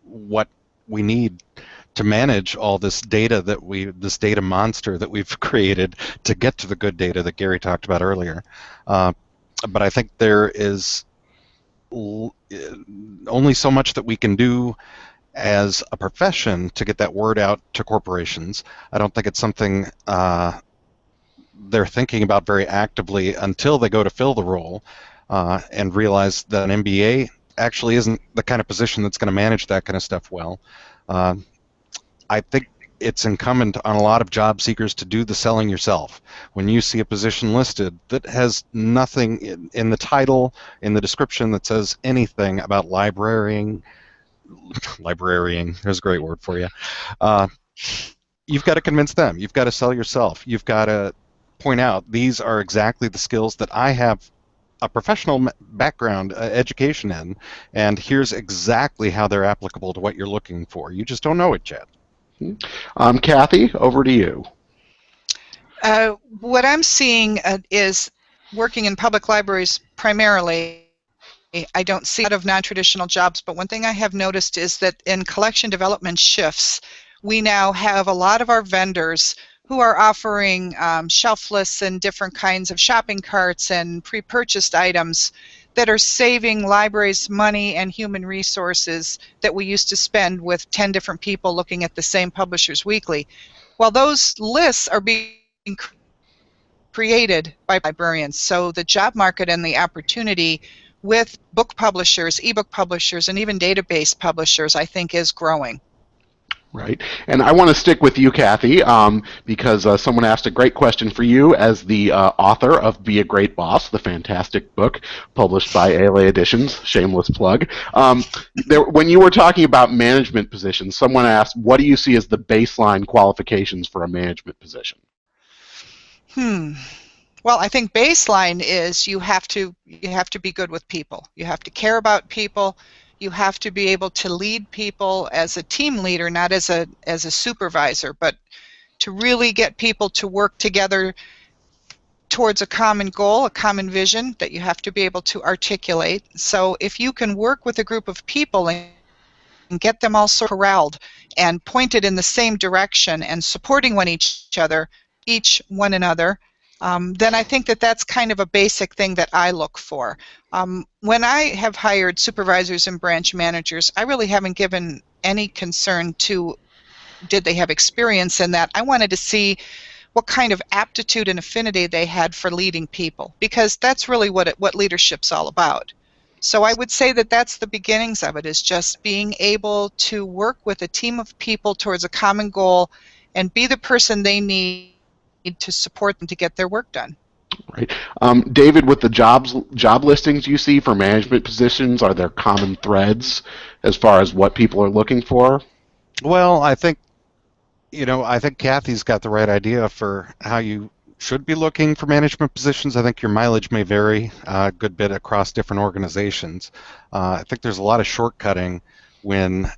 what we need to manage all this data this data monster that we've created to get to the good data that Gary talked about earlier. But I think there is only so much that we can do as a profession to get that word out to corporations. I don't think it's something they're thinking about very actively until they go to fill the role and realize that an MBA actually isn't the kind of position that's going to manage that kind of stuff well. I think it's incumbent on a lot of job seekers to do the selling yourself. When you see a position listed that has nothing in the title, in the description that says anything about librarian, there's a great word for you, you've got to convince them. You've got to sell yourself. You've got to point out these are exactly the skills that I have a professional background, education in, and here's exactly how they're applicable to what you're looking for. You just don't know it yet. Kathy, over to you. What I'm seeing is working in public libraries primarily. I don't see a lot of non-traditional jobs, but one thing I have noticed is that in collection development shifts, we now have a lot of our vendors who are offering shelf lists and different kinds of shopping carts and pre-purchased items that are saving libraries money and human resources that we used to spend with 10 different people looking at the same publishers weekly. Well, those lists are being created by librarians, so the job market and the opportunity with book publishers, ebook publishers, and even database publishers, I think, is growing. Right. And I want to stick with you, Kathy, because someone asked a great question for you as the author of Be a Great Boss, the fantastic book published by ALA Editions, shameless plug. When you were talking about management positions, someone asked, what do you see as the baseline qualifications for a management position? Well, I think baseline is you have to be good with people. You have to care about people. You have to be able to lead people as a team leader, not as a supervisor, but to really get people to work together towards a common goal, a common vision that you have to be able to articulate. So if you can work with a group of people and get them all sort of corralled and pointed in the same direction and supporting one another, then I think that that's kind of a basic thing that I look for. When I have hired supervisors and branch managers, I really haven't given any concern to did they have experience in that. I wanted to see what kind of aptitude and affinity they had for leading people, because that's really what leadership's all about. So I would say that that's the beginnings of it, is just being able to work with a team of people towards a common goal and be the person they need to support them to get their work done. Right. David, with the job listings you see for management positions, are there common threads as far as what people are looking for? Well, I think Kathy's got the right idea for how you should be looking for management positions. I think your mileage may vary a good bit across different organizations. I think there's a lot of shortcutting when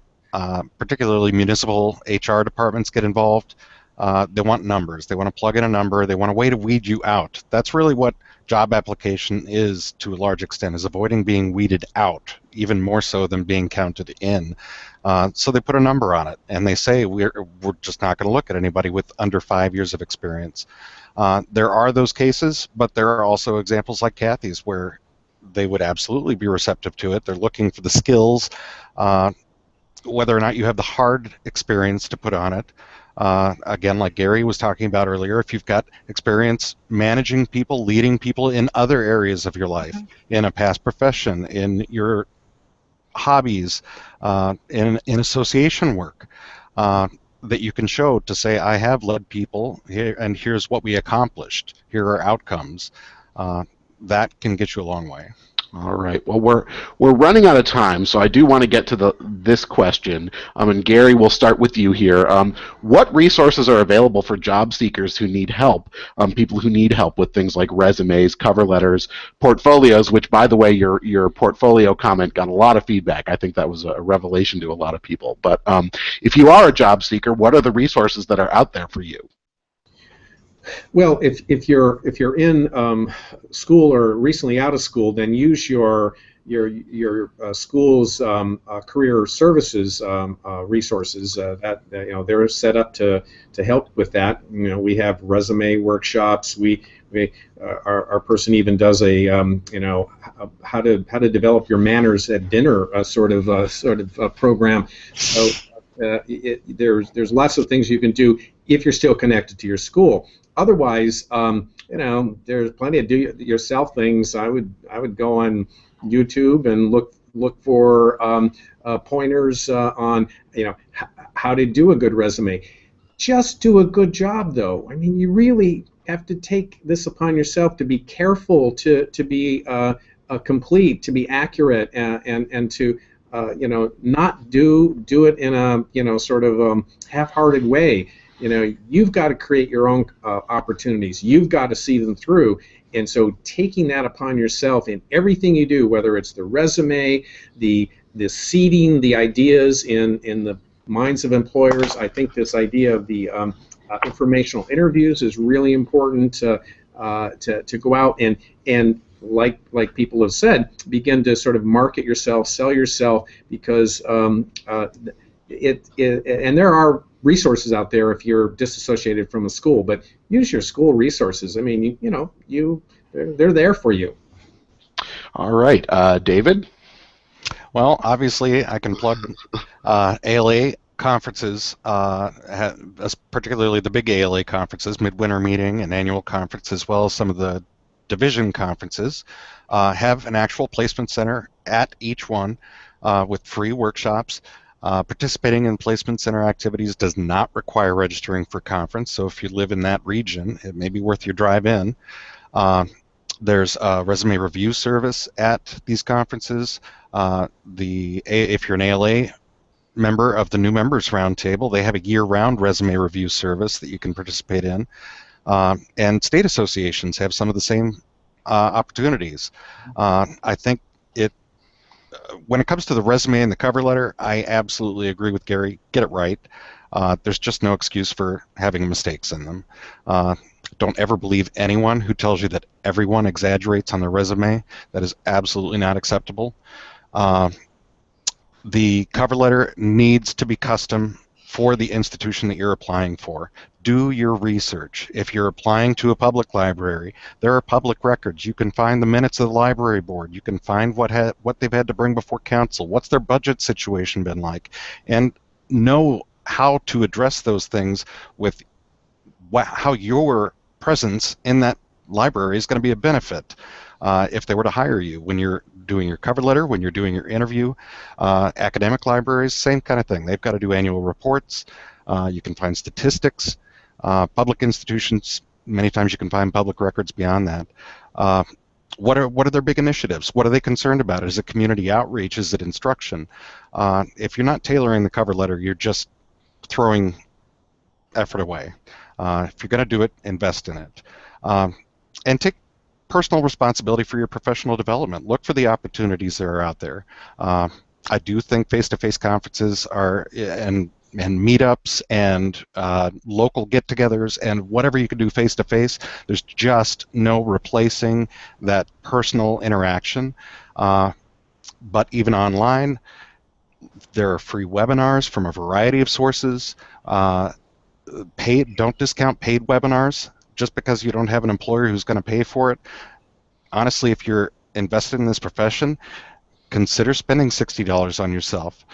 particularly municipal HR departments get involved. They want numbers. They want to plug in a number. They want a way to weed you out. That's really what job application is to a large extent, is avoiding being weeded out, even more so than being counted in. So they put a number on it, and they say we're just not going to look at anybody with under 5 years of experience. There are those cases, but there are also examples like Kathy's where they would absolutely be receptive to it. They're looking for the skills, whether or not you have the hard experience to put on it. Again, like Gary was talking about earlier, if you've got experience managing people, leading people in other areas of your life, in a past profession, in your hobbies, in association work, that you can show to say, I have led people here, and here's what we accomplished. Here are outcomes. That can get you a long way. All right. Well, we're running out of time, so I do want to get to this question. And Gary, we'll start with you here. What resources are available for job seekers who need help? People who need help with things like resumes, cover letters, portfolios. Which, by the way, your portfolio comment got a lot of feedback. I think that was a revelation to a lot of people. But if you are a job seeker, what are the resources that are out there for you? Well, if you're in school or recently out of school, then use your school's career services resources that they're set up to help with that. We have resume workshops. Our person even does a how to develop your manners at dinner sort of program. So there's lots of things you can do if you're still connected to your school. Otherwise, there's plenty of do-it-yourself things. I would go on YouTube and look for pointers on how to do a good resume. Just do a good job, though. I mean, you really have to take this upon yourself to be careful, to be complete, to be accurate, and to not do it in a sort of half-hearted way. You've got to create your own opportunities. You've got to see them through. And so taking that upon yourself in everything you do, whether it's the resume, the seeding the ideas in the minds of employers. I think this idea of the informational interviews is really important to go out and like people have said, begin to sort of market yourself, sell yourself, because and there are resources out there if you're disassociated from a school, but use your school resources. I mean, they're there for you. All right, David? Well, obviously, I can plug ALA conferences, particularly the big ALA conferences, midwinter meeting and annual conference, as well as some of the division conferences, have an actual placement center at each one with free workshops. Participating in placement center activities does not require registering for conference, so if you live in that region, it may be worth your drive in. There's a resume review service at these conferences. If you're an ALA member of the New Members Roundtable, they have a year-round resume review service that you can participate in. And state associations have some of the same opportunities. I think when it comes to the resume and the cover letter, I absolutely agree with Gary. Get it right. There's just no excuse for having mistakes in them. Don't ever believe anyone who tells you that everyone exaggerates on their resume. That is absolutely not acceptable. The cover letter needs to be custom for the institution that you're applying for. Do your research. If you're applying to a public library, there are public records. You can find the minutes of the library board. You can find what they've had to bring before council. What's their budget situation been like? And know how to address those things with how your presence in that library is going to be a benefit if they were to hire you when you're doing your cover letter, when you're doing your interview. Academic libraries, same kind of thing. They've got to do annual reports. You can find statistics. Public institutions, many times you can find public records beyond that. What are their big initiatives? What are they concerned about? Is it community outreach? Is it instruction? If you're not tailoring the cover letter, you're just throwing effort away. If you're going to do it, invest in it. And take personal responsibility for your professional development. Look for the opportunities that are out there. I do think face-to-face conferences and meetups and local get-togethers and whatever you can do face-to-face, there's just no replacing that personal interaction. But even online, there are free webinars from a variety of sources. Don't discount paid webinars just because you don't have an employer who's going to pay for it. Honestly, if you're invested in this profession, consider spending $60 on yourself.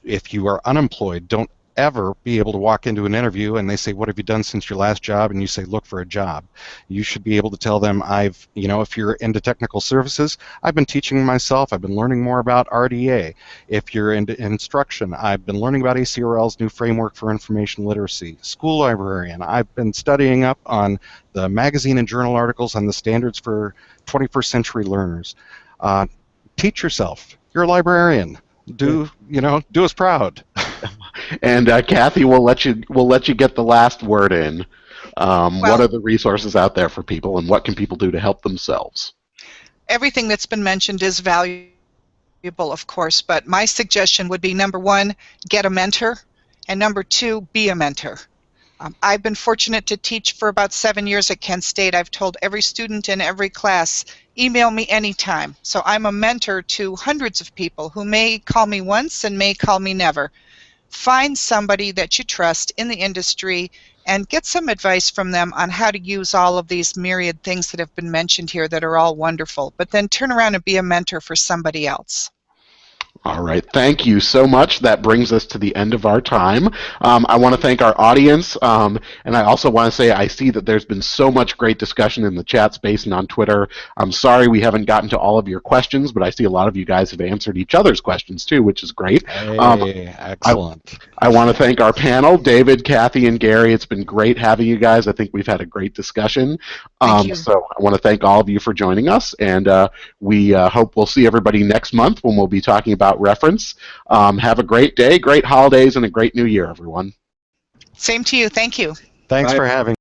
If you are unemployed, don't ever be able to walk into an interview and they say, what have you done since your last job? And you say, look for a job. You should be able to tell them, if you're into technical services, I've been teaching myself, I've been learning more about RDA. If you're into instruction, I've been learning about ACRL's new framework for information literacy. School librarian, I've been studying up on the magazine and journal articles on the standards for 21st century learners. Teach yourself. You're a librarian. Do us proud. And Kathy, we'll let you get the last word in. What are the resources out there for people, and what can people do to help themselves? Everything that's been mentioned is valuable, of course, but my suggestion would be, number one, get a mentor, and number two, be a mentor. I've been fortunate to teach for about 7 years at Kent State. I've told every student in every class, email me anytime. So I'm a mentor to hundreds of people who may call me once and may call me never. Find somebody that you trust in the industry and get some advice from them on how to use all of these myriad things that have been mentioned here that are all wonderful. But then turn around and be a mentor for somebody else. All right, thank you so much. That brings us to the end of our time. I want to thank our audience, and I also want to say I see that there's been so much great discussion in the chat space and on Twitter. I'm sorry we haven't gotten to all of your questions, but I see a lot of you guys have answered each other's questions too, which is great. Hey, excellent. I want to thank our panel, David, Kathy, and Gary. It's been great having you guys. I think we've had a great discussion. Thank you. So I want to thank all of you for joining us, and we hope we'll see everybody next month when we'll be talking about reference. Have a great day, great holidays, and a great new year, everyone. Same to you. Thank you. Thanks Bye. for having